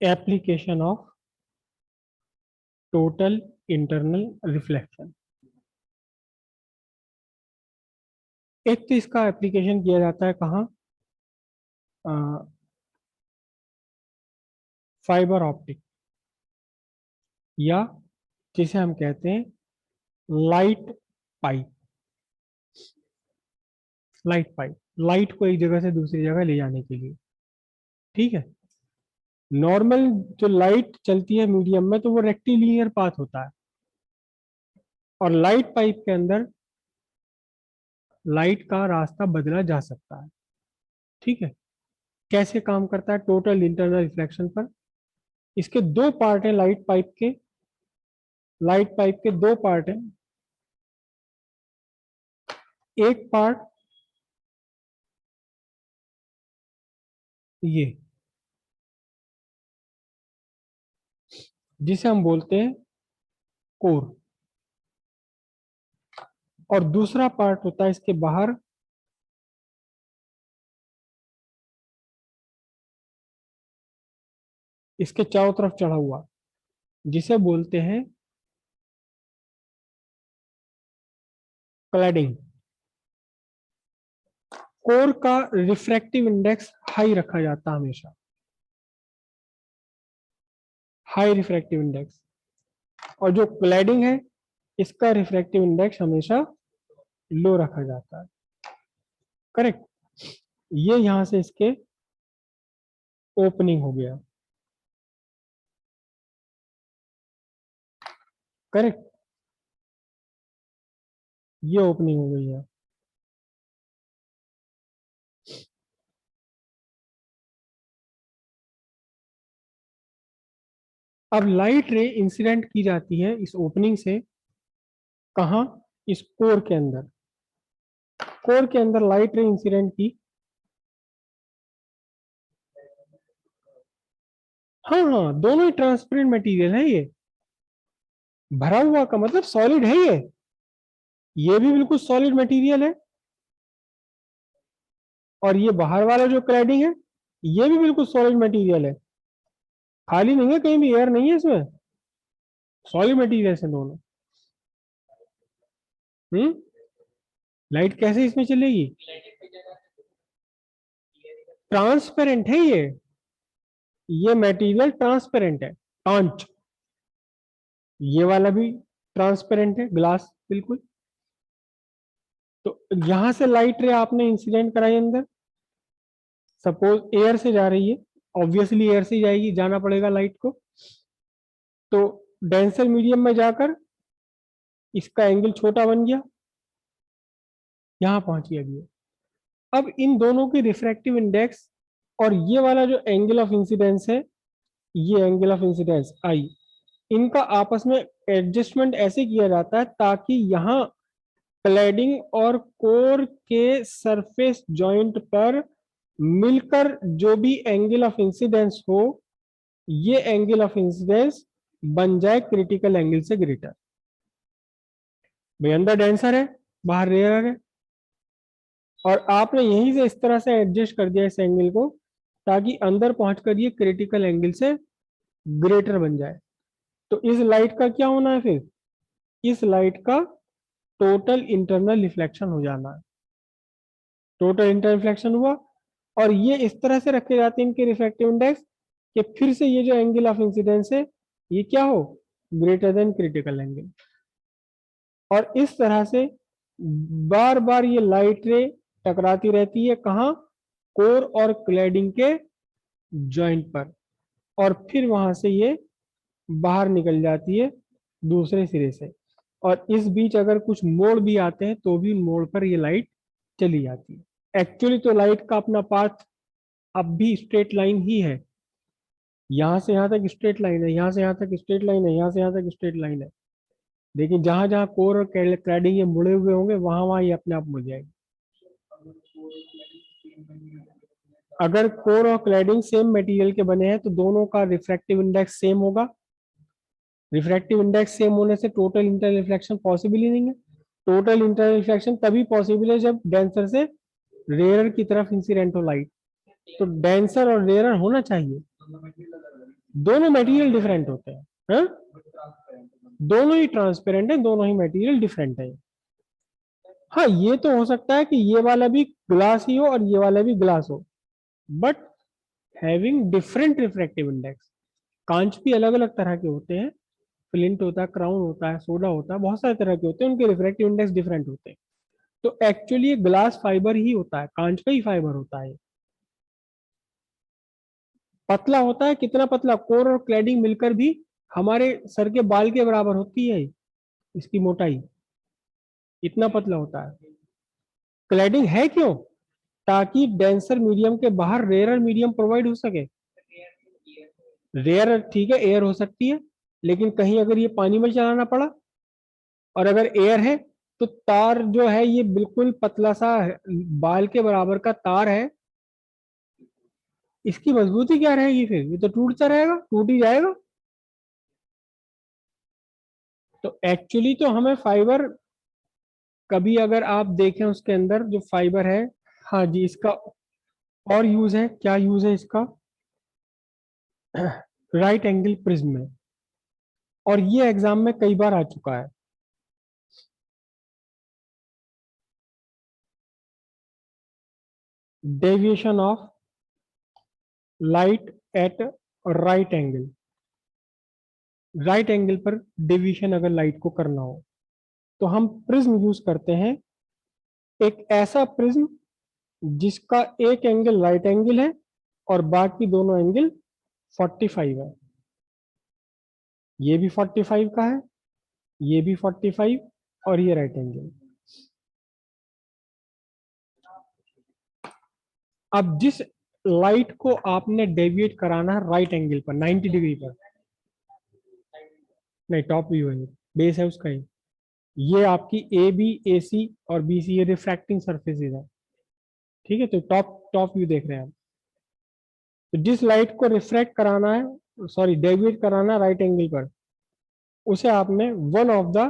Application of total internal reflection. एक तो इसका एप्लीकेशन किया जाता है कहाँ? फाइबर ऑप्टिक, या जिसे हम कहते हैं लाइट पाइप। लाइट को एक जगह से दूसरी जगह ले जाने के लिए। ठीक है। नॉर्मल जो लाइट चलती है मीडियम में, तो वो रेक्टिलिनियर पाथ होता है, और लाइट पाइप के अंदर लाइट का रास्ता बदला जा सकता है। ठीक है। कैसे काम करता है टोटल इंटरनल रिफ्लेक्शन पर? इसके दो पार्ट हैं लाइट पाइप के दो पार्ट हैं। एक पार्ट ये, जिसे हम बोलते हैं कोर, और दूसरा पार्ट होता है इसके बाहर, इसके चारों तरफ चढ़ा हुआ, जिसे बोलते हैं क्लैडिंग। कोर का रिफ्रैक्टिव इंडेक्स हाई रखा जाता है हमेशा, हाई रिफ्रैक्टिव इंडेक्स। और जो क्लैडिंग है, इसका रिफ्रैक्टिव इंडेक्स हमेशा लो रखा जाता है। करेक्ट। ये यहां से इसके ओपनिंग हो गया। करेक्ट। ये ओपनिंग हो गई है। अब लाइट रे इंसिडेंट की जाती है इस ओपनिंग से, कहा? इस कोर के अंदर। कोर के अंदर लाइट रे इंसिडेंट की। हाँ हाँ, दोनों ही ट्रांसपेरेंट मटेरियल है ये। भरा हुआ का मतलब सॉलिड है ये भी बिल्कुल सॉलिड मटेरियल है। और ये बाहर वाला जो क्लैडिंग है, ये भी बिल्कुल सॉलिड मटेरियल है। खाली नहीं है, कहीं भी एयर नहीं है इसमें, सॉलिड मटेरियल है दोनों। लाइट कैसे इसमें चलेगी? ट्रांसपेरेंट है ये मटेरियल ट्रांसपेरेंट है, कांच। ये वाला भी ट्रांसपेरेंट है, ग्लास बिल्कुल। तो यहां से लाइट रे आपने इंसिडेंट कराई अंदर, सपोज एयर से जा रही है, ऑब्वियसली एयर से जाएगी, जाना पड़ेगा लाइट को। तो डेंसर मीडियम में जाकर इसका एंगल छोटा बन गया, यहां पहुंच गया ये। अब इन दोनों की रिफ्रैक्टिव इंडेक्स और ये वाला जो एंगल ऑफ इंसिडेंस है, ये एंगल ऑफ इंसिडेंस आई, इनका आपस में एडजस्टमेंट ऐसे किया जाता है ताकि यहाँ क्लैडिंग और कोर के सरफेस जॉइंट पर मिलकर जो भी एंगल ऑफ इंसिडेंस हो, ये एंगल ऑफ इंसिडेंस बन जाए क्रिटिकल एंगल से ग्रेटर। भाई अंदर डेंसर है, बाहर रेयर है, और आपने यहीं से इस तरह से एडजस्ट कर दिया इस एंगल को ताकि अंदर पहुंचकर ये क्रिटिकल एंगल से ग्रेटर बन जाए। तो इस लाइट का क्या होना है फिर? इस लाइट का टोटल इंटरनल रिफ्लेक्शन हो जाना है। टोटल इंटरनल रिफ्लेक्शन हुआ, और ये इस तरह से रखे जाते हैं इनके रिफ्रैक्टिव इंडेक्स कि फिर से ये जो एंगल ऑफ इंसिडेंस है, ये क्या हो? Greater than critical angle. और इस तरह से बार बार ये लाइट रे टकराती रहती है, कहाँ? कोर और क्लैडिंग के जॉइंट पर, और फिर वहां से ये बाहर निकल जाती है दूसरे सिरे से। और इस बीच अगर कुछ मोड़ भी आते हैं तो भी मोड़ पर ये लाइट चली जाती है। एक्चुअली तो लाइट का अपना पाथ अब भी स्ट्रेट लाइन ही है, यहां से यहां तक स्ट्रेट लाइन है, यहां से यहां तक स्ट्रेट लाइन है, यहां से यहां तक स्ट्रेट लाइन है। लेकिन जहां जहां कोर और क्लैडिंग ये मुड़े हुए होंगे, वहां वहां ये अपने आप मुड़ जाएगी। अगर कोर और क्लैडिंग सेम मटेरियल के बने हैं तो दोनों का रिफ्रैक्टिव इंडेक्स सेम होगा। रिफ्रैक्टिव इंडेक्स सेम होने से टोटल इंटर रिफ्लेक्शन पॉसिबल ही नहीं है। टोटल इंटर रिफ्लेक्शन तभी पॉसिबल है जब डेंसर से रेयरर की तरफ इंसिडेंट हो लाइट। तो डेंसर और रेयरर होना चाहिए, दोनों मटेरियल डिफरेंट होते हैं। हाँ, दोनों ही ट्रांसपेरेंट है, दोनों ही मटेरियल डिफरेंट है। हाँ, ये तो हो सकता है कि ये वाला भी ग्लास ही हो और ये वाला भी ग्लास हो, but having different refractive index. कांच भी अलग अलग तरह के होते हैं, फ्लिंट होता है, क्राउन होता है, सोडा होता है, बहुत सारे तरह के होते हैं, उनके रिफ्रैक्टिव इंडेक्स डिफरेंट होते हैं। तो एक्चुअली ये ग्लास फाइबर ही होता है, कांच का ही फाइबर होता है। पतला होता है, कितना पतला, कोर और क्लैडिंग मिलकर भी हमारे सर के बाल के बराबर होती है इसकी मोटाई, इतना पतला होता है। क्लैडिंग है क्यों? ताकि डेंसर मीडियम के बाहर रेयरर मीडियम प्रोवाइड हो सके। रेयर ठीक है, एयर हो सकती है, लेकिन कहीं अगर ये पानी में चलाना पड़ा और अगर एयर है, तो तार जो है ये बिल्कुल पतला सा बाल के बराबर का तार है, इसकी मजबूती क्या रहेगी? फिर ये तो टूटता रहेगा, टूट ही जाएगा। तो एक्चुअली तो हमें फाइबर, कभी अगर आप देखें उसके अंदर जो फाइबर है, हाँ जी, इसका और यूज है, क्या यूज है इसका? राइट एंगल प्रिज्म में, और ये एग्जाम में कई बार आ चुका है। Deviation of light at right angle, right angle पर डेविएशन अगर लाइट को करना हो, तो हम प्रिज्म यूज करते हैं, एक ऐसा प्रिज्म जिसका एक एंगल राइट एंगल है और बाकी दोनों एंगल 45 है। ये भी 45 का है, ये भी 45, और ये राइट एंगल। अब जिस लाइट को आपने डेविएट कराना है राइट एंगल पर 90 डिग्री पर, नहीं टॉप व्यू है, बेस है उसका ही, ये आपकी ए बी ए सी और बी सी, ये रिफ्रैक्टिंग सरफेसेज है। ठीक है, तो टॉप टॉप व्यू देख रहे हैं आप। तो जिस लाइट को रिफ्रैक्ट कराना है, सॉरी डेविएट कराना है राइट एंगल पर, उसे आपने one of the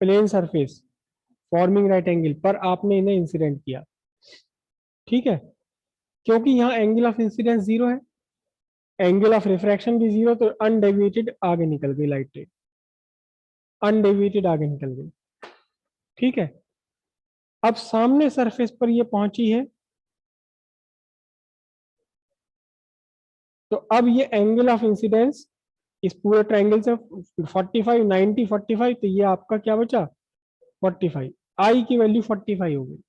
plane surface forming right angle पर आपने इन्हें इंसिडेंट किया। ठीक है, क्योंकि यहाँ एंगल ऑफ इंसिडेंस जीरो है, एंगल ऑफ रिफ्रैक्शन भी जीरो, तो अनडेविएटेड आगे निकल गई लाइट, अनडेविएटेड आगे निकल गई। ठीक है, अब सामने सरफेस पर ये पहुंची है, तो अब ये एंगल ऑफ इंसिडेंस इस पूरे ट्रायंगल से 45, 90, 45, तो ये आपका क्या बचा? 45। आई की वैल्यू 45 हो गई।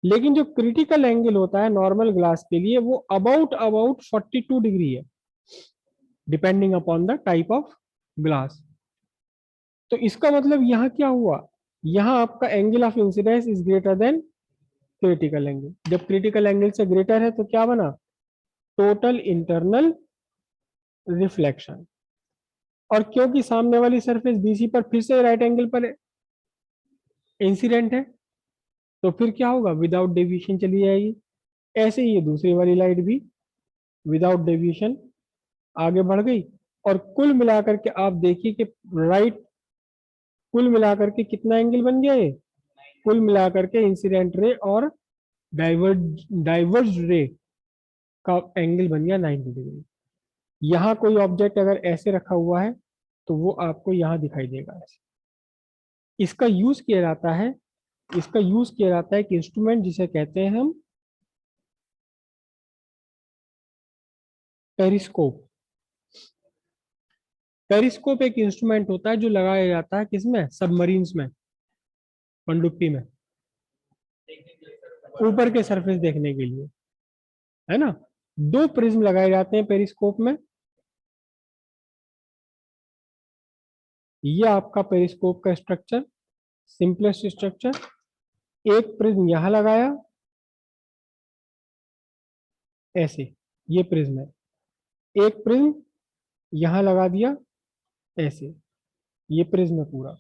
लेकिन जो क्रिटिकल एंगल होता है नॉर्मल ग्लास के लिए, वो अबाउट अबाउट 42 डिग्री है, depending upon the type of glass. तो इसका मतलब यहाँ क्या हुआ? यहाँ आपका angle of incidence is greater than critical angle. जब क्रिटिकल एंगल से ग्रेटर है तो क्या बना? Total internal reflection. और क्योंकि सामने वाली सरफेस बीसी पर फिर से राइट एंगल पर इंसिडेंट है, तो फिर क्या होगा? विदाउट डेविएशन चली जाएगी। ऐसे ही ये दूसरी वाली लाइट भी विदाउट डेविएशन आगे बढ़ गई। और कुल मिलाकर के आप देखिए कि राइट, कुल मिलाकर के कितना एंगल बन गया ये? कुल मिलाकर के इंसिडेंट रे और डाइवर्ज रे का एंगल बन गया 90 डिग्री। यहाँ कोई ऑब्जेक्ट अगर ऐसे रखा हुआ है, तो वो आपको यहाँ दिखाई देगा ऐसे। इसका यूज किया जाता है, इसका यूज किया जाता है एक इंस्ट्रूमेंट जिसे कहते हैं हम पेरिस्कोप। पेरिस्कोप एक इंस्ट्रूमेंट होता है जो लगाया जाता है किसमें? सबमरीन्स में, पनडुब्बी में, ऊपर के सरफेस देखने के लिए, है ना। दो प्रिज्म लगाए जाते हैं पेरिस्कोप में। ये आपका पेरिस्कोप का स्ट्रक्चर, सिंपलेस्ट स्ट्रक्चर। एक प्रिज्म यहां लगाया ऐसे, ये प्रिज्म है। एक प्रिज्म यहां लगा दिया ऐसे, ये प्रिज्म है पूरा।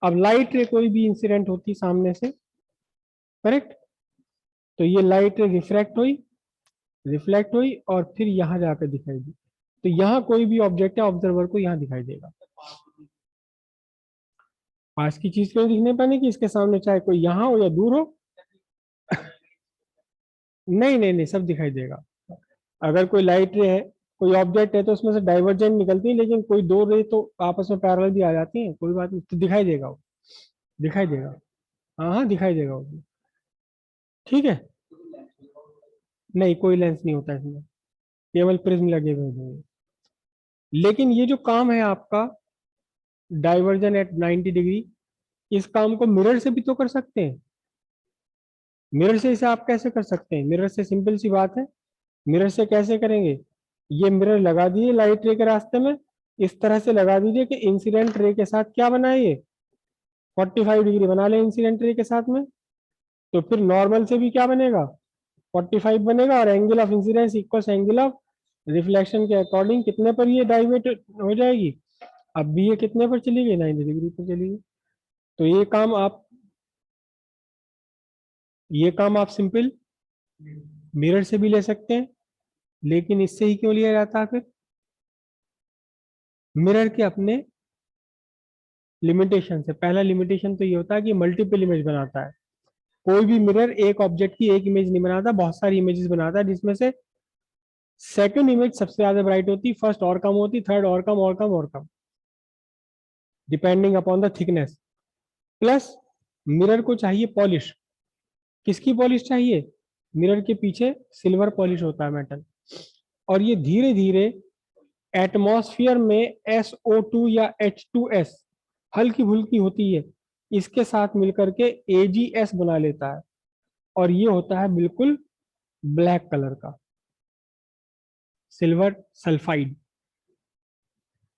अब लाइट रे कोई भी इंसिडेंट होती सामने से, करेक्ट, तो ये लाइट रे रिफ्रैक्ट हुई, रिफ्लेक्ट हुई और फिर यहां जाकर दिखाई दी। तो यहाँ कोई भी ऑब्जेक्ट है, ऑब्जर्वर को यहाँ दिखाई देगा। पास की चीज क्यों दिखने पाने की, इसके सामने चाहे कोई यहाँ हो या दूर हो। नहीं नहीं नहीं, सब दिखाई देगा। अगर कोई लाइट रे है, कोई ऑब्जेक्ट है, तो उसमें से डाइवर्जेंट निकलती है, लेकिन कोई दो रे तो आपस में पैरेलल भी आ जाती हैं, कोई बात नहीं, तो दिखाई देगा वो, दिखाई देगा। हाँ हाँ, दिखाई देगा वो। ठीक है। नहीं, कोई लेंस नहीं होता इसमें, केवल प्रिज्म लगे हुए हैं। लेकिन ये जो काम है आपका, डाइवर्जन एट 90 डिग्री, इस काम को मिरर से भी तो कर सकते हैं। मिरर से इसे आप कैसे कर सकते हैं? मिरर से सिंपल सी बात है। मिरर से कैसे करेंगे? ये मिरर लगा दिए लाइट रे के रास्ते में, इस तरह से लगा दीजिए कि इंसिडेंट रे के साथ क्या बनाए, ये 45 डिग्री बना ले इंसिडेंट रे के साथ में। तो फिर नॉर्मल से भी क्या बनेगा? 45 बनेगा, और angle of incidence equal angle of reflection के अकॉर्डिंग कितने पर ये डाइवर्ट हो जाएगी? अब भी ये कितने पर चली गई? 90 डिग्री पर चली गई। तो ये काम आप सिंपल मिरर से भी ले सकते हैं। लेकिन इससे ही क्यों लिया जाता है फिर? मिरर के अपने लिमिटेशन से, पहला लिमिटेशन तो ये होता है कि मल्टीपल इमेज बनाता है। कोई भी मिरर एक ऑब्जेक्ट की एक इमेज नहीं बनाता, बहुत सारी इमेजेस बनाता है, जिसमें से सेकंड इमेज सबसे ज्यादा ब्राइट होती, फर्स्ट और कम होती, थर्ड और कम और कम और कम, depending upon the thickness. Plus mirror को चाहिए पॉलिश। किसकी पॉलिश चाहिए? मिरर के पीछे सिल्वर पॉलिश होता है, मेटल। और ये धीरे धीरे एटमॉस्फेयर में SO2 या H2S हल्की फुल्की होती है, इसके साथ मिलकर के AgS बना लेता है, और ये होता है बिल्कुल ब्लैक कलर का, सिल्वर सल्फाइड।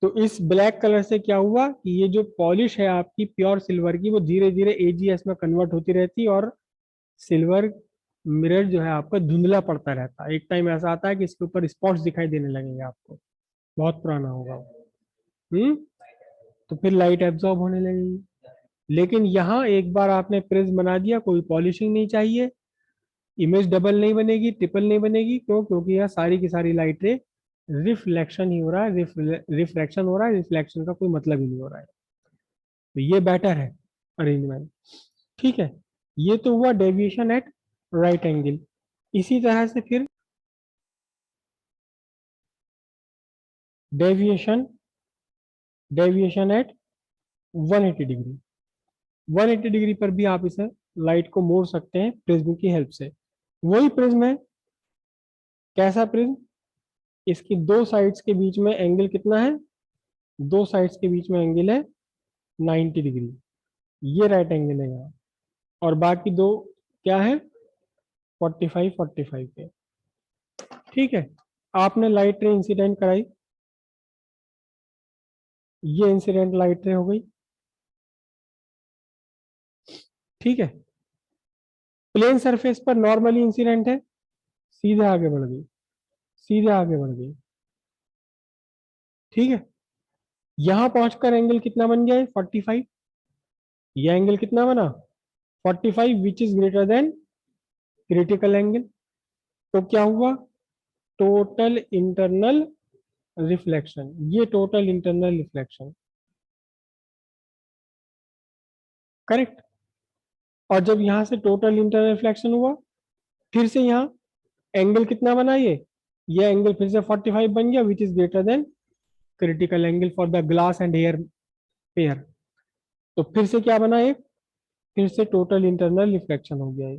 तो इस ब्लैक कलर से क्या हुआ कि ये जो पॉलिश है आपकी प्योर सिल्वर की, वो धीरे धीरे AgS में कन्वर्ट होती रहती है, और सिल्वर मिरर जो है आपका धुंधला पड़ता रहता है। एक टाइम ऐसा आता है कि इसके ऊपर स्पॉट्स दिखाई देने लगेंगे आपको, बहुत पुराना होगा वो। हम्म। तो फिर लाइट एब्जॉर्ब होने लगेगी। लेकिन यहाँ एक बार आपने प्रिज्म बना दिया, कोई पॉलिशिंग नहीं चाहिए, इमेज डबल नहीं बनेगी, ट्रिपल नहीं बनेगी। क्यों? क्योंकि यहाँ सारी की सारी लाइट रे रिफ्लेक्शन ही हो रहा है, रिफ्रैक्शन हो रहा है, रिफ्लेक्शन का कोई मतलब ही नहीं हो रहा है। तो ये बेटर है अरेंजमेंट। ठीक है। ये तो हुआ डेविएशन एट राइट एंगल। इसी तरह से फिर deviation deviation at 180 degree. 180 degree पर भी आप इसे लाइट को मोड़ सकते हैं प्रिज्म की हेल्प से। वही प्रिज्म है। कैसा प्रिज्म? इसकी दो साइड्स के बीच में एंगल कितना है? दो साइड्स के बीच में एंगल है 90 डिग्री। ये राइट एंगल है यहाँ। और बाकी दो क्या है? 45 के। ठीक है। आपने लाइट रे इंसिडेंट कराई, ये इंसिडेंट लाइट रे हो गई। ठीक है। प्लेन सरफेस पर नॉर्मली इंसिडेंट है, सीधे आगे बढ़ गई, सीधे आगे बढ़ गई। ठीक है। यहां पहुंचकर एंगल कितना बन गया है? 45। यह एंगल कितना बना? 45, which is greater than critical angle. तो क्या हुआ? टोटल इंटरनल रिफ्लेक्शन, ये टोटल इंटरनल रिफ्लेक्शन। करेक्ट। और जब यहां से टोटल इंटरनल रिफ्लेक्शन हुआ, फिर से यहाँ एंगल कितना बना ये एंगल फिर से 45 बन गया, which is greater than critical angle for the glass and air pair. तो फिर से क्या बना? एक फिर से टोटल इंटरनल रिफ्लेक्शन हो गया।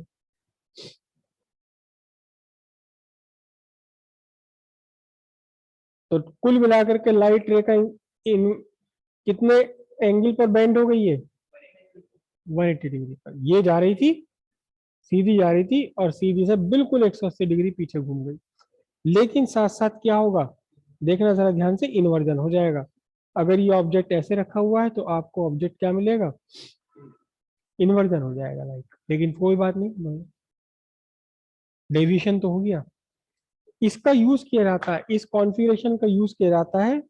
तो कुल मिलाकर के लाइट रे का इन कितने एंगल पर बेंड हो गई है? 180 डिग्री पर। ये जा रही थी, सीधी जा रही थी, और सीधी से बिल्कुल 180 डिग्री पीछे घूम गई। लेकिन साथ साथ क्या होगा? देखना जरा ध्यान से, इन्वर्जन हो जाएगा। अगर ये ऑब्जेक्ट ऐसे रखा हुआ है तो आपको ऑब्जेक्ट क्या मिलेगा? इन्वर्जन हो जाएगा लाइट। लेकिन कोई बात नहीं, डेविएशन तो हो गया। इसका यूज किया जाता है, इस कॉन्फ़िगरेशन का यूज किया जाता है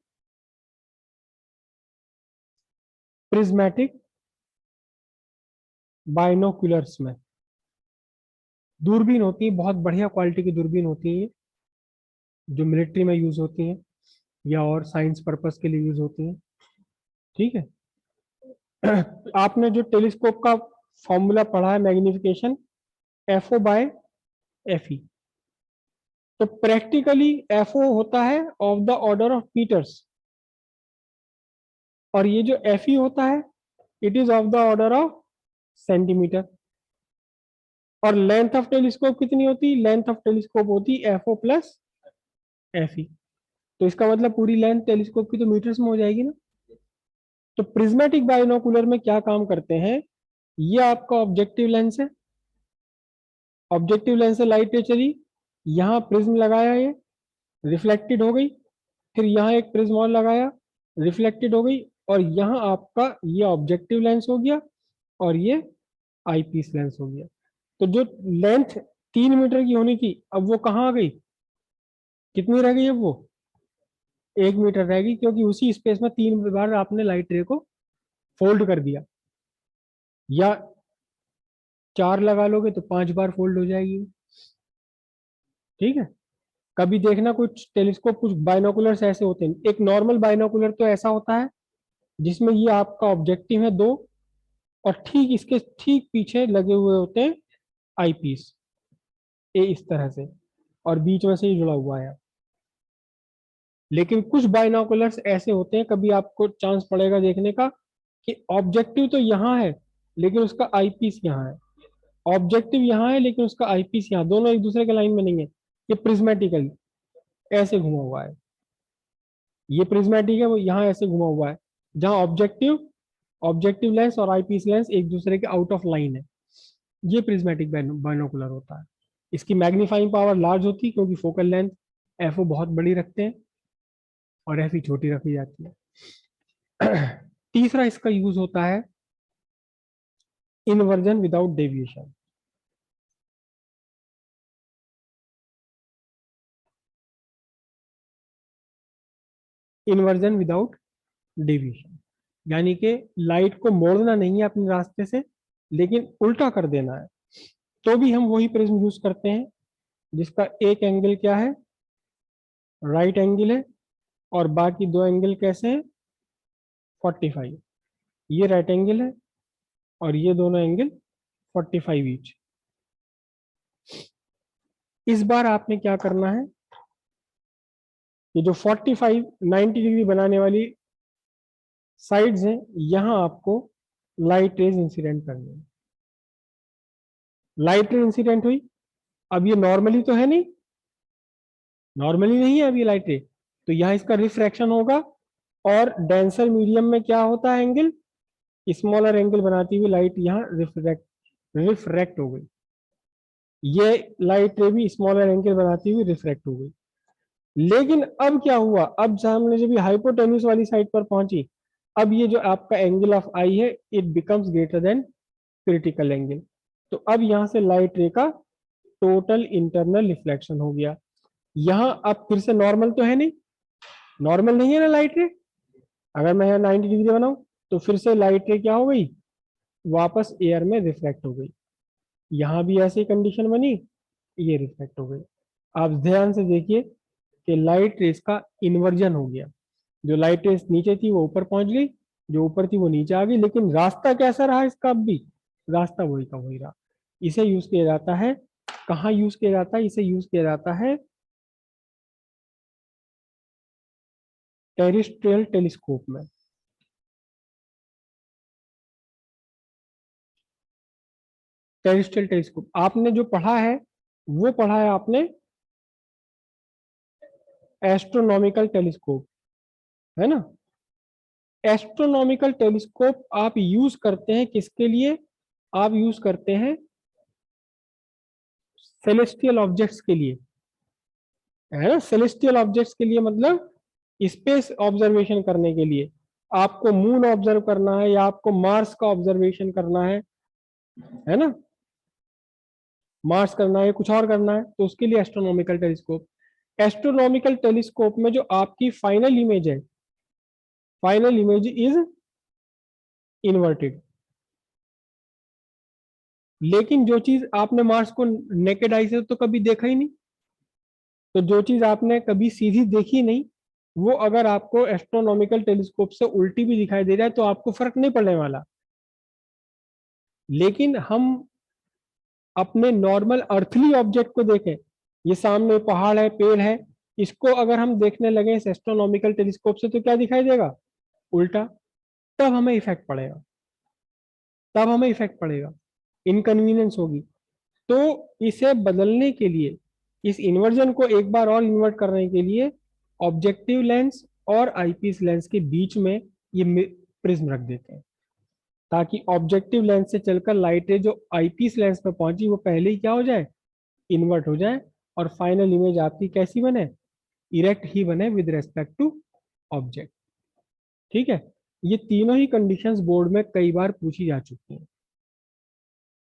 प्रिज्मेटिक बाइनोकुलर्स में। दूरबीन होती है, बहुत बढ़िया क्वालिटी की दूरबीन होती है, जो मिलिट्री में यूज होती हैं या और साइंस पर्पस के लिए यूज होती हैं। ठीक है। आपने जो टेलीस्कोप का फॉर्मूला पढ़ा है, मैग्निफिकेशन FO बाय FE। तो प्रैक्टिकली एफओ होता है of the order of meters, और ये जो एफई होता है it is of the order of centimeter. और लेंथ ऑफ टेलीस्कोप कितनी होती? लेंथ ऑफ टेलीस्कोप होती एफओ प्लस एफई। तो इसका मतलब पूरी लेंथ टेलीस्कोप की तो मीटर्स में हो जाएगी ना। तो प्रिज्मेटिक बाइनोकुलर में क्या काम करते हैं, ये आपका ऑब्जेक्टिव लेंस है, ऑब्जेक्टिव लेंस से लाइट चली, यहाँ प्रिज्म लगाया, ये रिफ्लेक्टेड हो गई, फिर यहाँ एक प्रिज्म और लगाया, रिफ्लेक्टेड हो गई, और यहाँ आपका ये ऑब्जेक्टिव लेंस हो गया और ये आईपीस लेंस हो गया। तो जो लेंथ 3 मीटर की होनी थी अब वो कहाँ आ गई, कितनी रह गई अब वो 1 मीटर रह गई, क्योंकि उसी स्पेस में 3 बार आपने लाइट रे को फोल्ड कर दिया, या 4 लगा लोगे तो 5 बार फोल्ड हो जाएगी। ठीक है। कभी देखना कुछ टेलीस्कोप, कुछ बाइनोकुलर्स ऐसे होते हैं, एक नॉर्मल बाइनोकुलर तो ऐसा होता है जिसमें ये आपका ऑब्जेक्टिव है 2, और ठीक इसके ठीक पीछे लगे हुए होते हैं आईपीस, ए इस तरह से, और बीच में से ही जुड़ा हुआ है। लेकिन कुछ बाइनोकुलर्स ऐसे होते हैं, कभी आपको चांस पड़ेगा देखने का कि ऑब्जेक्टिव तो यहाँ है लेकिन उसका आईपीस यहाँ है, ऑब्जेक्टिव यहाँ है लेकिन उसका आईपीस यहाँ, दोनों एक दूसरे के लाइन में नहीं है, ये प्रिज्मेटिकली ऐसे घुमा हुआ है, ये प्रिज्मेटिक है वो यहाँ ऐसे घुमा हुआ है, जहाँ ऑब्जेक्टिव ऑब्जेक्टिव लेंस और आईपीस लेंस एक दूसरे के आउट ऑफ लाइन है, ये प्रिज्मेटिक बाइनोकुलर होता है। इसकी मैग्नीफाइंग पावर लार्ज होती है क्योंकि फोकल लेंथ एफओ बहुत बड़ी रखते हैं और एफई छोटी रखी जाती है। तीसरा इसका यूज होता है inversion without deviation. Inversion without deviation यानी कि लाइट को मोड़ना नहीं है अपने रास्ते से, लेकिन उल्टा कर देना है, तो भी हम वही प्रिज्म यूज करते हैं जिसका एक एंगल क्या है, राइट एंगल है, और बाकी 2 एंगल कैसे हैं, 45। ये राइट एंगल है और ये दोनों एंगल 45 ईच। इस बार आपने क्या करना है, ये जो 45 90 डिग्री बनाने वाली साइड्स हैं, यहां आपको लाइट रेज इंसिडेंट करनी है। लाइट रेज इंसिडेंट हुई, अब ये नॉर्मली तो है नहीं, नॉर्मली नहीं है अब ये लाइट रे, तो यहाँ इसका रिफ्रैक्शन होगा, और डेंसर मीडियम में क्या होता है एंगल, स्मॉलर एंगल बनाती हुई लाइट यहाँ रिफ्रैक्ट हो गई, ये लाइट रे भी स्मॉलर एंगल बनाती हुई रिफ्रैक्ट हो गई। लेकिन अब क्या हुआ, अब सामने जब ये हाइपोटेन्यूस वाली साइड पर पहुंची, अब ये जो आपका एंगल ऑफ आई है it becomes greater than critical angle, तो अब यहां से लाइट रे का टोटल इंटरनल रिफ्लेक्शन हो गया। यहां अब फिर से नॉर्मल तो है नहीं, नॉर्मल नहीं है ना लाइट रे, अगर मैं 90 डिग्री बनाऊं तो फिर से लाइट रे क्या हो गई, वापस एयर में रिफ्लेक्ट हो गई, यहां भी ऐसी कंडीशन बनी, ये रिफ्लेक्ट हो गई। आप ध्यान से देखिए कि लाइट रेस का इन्वर्जन हो गया, जो लाइट रेस नीचे थी वो ऊपर पहुंच गई, जो ऊपर थी वो नीचे आ गई, लेकिन रास्ता कैसा रहा इसका, अब भी रास्ता वही का वही रहा। इसे यूज किया जाता है, कहाँ यूज किया जाता है, इसे यूज किया जाता है टेरिस्ट्रियल टेलीस्कोप में। टेरिस्ट्रियल टेलीस्कोप आपने जो पढ़ा है वो पढ़ा है आपने एस्ट्रोनॉमिकल टेलीस्कोप, है ना। एस्ट्रोनॉमिकल टेलीस्कोप आप यूज करते हैं किसके लिए, आप यूज करते हैं सेलेस्टियल ऑब्जेक्ट्स के लिए, है ना। सेलेस्टियल ऑब्जेक्ट्स के लिए मतलब स्पेस ऑब्जर्वेशन करने के लिए, आपको मून ऑब्जर्व करना है या आपको मार्स का ऑब्जर्वेशन करना है ना, मार्स करना है कुछ और करना है, तो उसके लिए एस्ट्रोनॉमिकल टेलीस्कोप। एस्ट्रोनॉमिकल टेलीस्कोप में जो आपकी फाइनल इमेज है, फाइनल इमेज इज इन्वर्टेड, लेकिन जो चीज आपने मार्स को नेकेड आई से तो कभी देखा ही नहीं, तो जो चीज आपने कभी सीधी देखी नहीं, वो अगर आपको एस्ट्रोनॉमिकल टेलीस्कोप से उल्टी भी दिखाई दे जाए तो आपको फर्क नहीं पड़ने वाला। लेकिन हम अपने नॉर्मल अर्थली ऑब्जेक्ट को देखें ये सामने पहाड़ है, पेड़ है, इसको अगर हम देखने लगे इस एस्ट्रोनॉमिकल टेलीस्कोप से तो क्या दिखाई देगा? उल्टा। तब हमें इफेक्ट पड़ेगा, तब हमें इफेक्ट पड़ेगा, इनकन्वीनियंस होगी। तो इसे बदलने के लिए, इस इन्वर्जन को एक बार और इन्वर्ट करने के लिए ऑब्जेक्टिव लेंस और आईपीस लेंस के बीच में ये प्रिज्म रख देते हैं, ताकि ऑब्जेक्टिव लेंस से चलकर लाइटें जो आईपीस लेंस पे पहुंची वो पहले ही क्या हो जाए, इन्वर्ट हो जाए, और फाइनल इमेज आपकी कैसी बने, इरेक्ट ही बने विद रेस्पेक्ट टू ऑब्जेक्ट। ठीक है, ये तीनों ही कंडीशंस बोर्ड में कई बार पूछी जा चुकी हैं।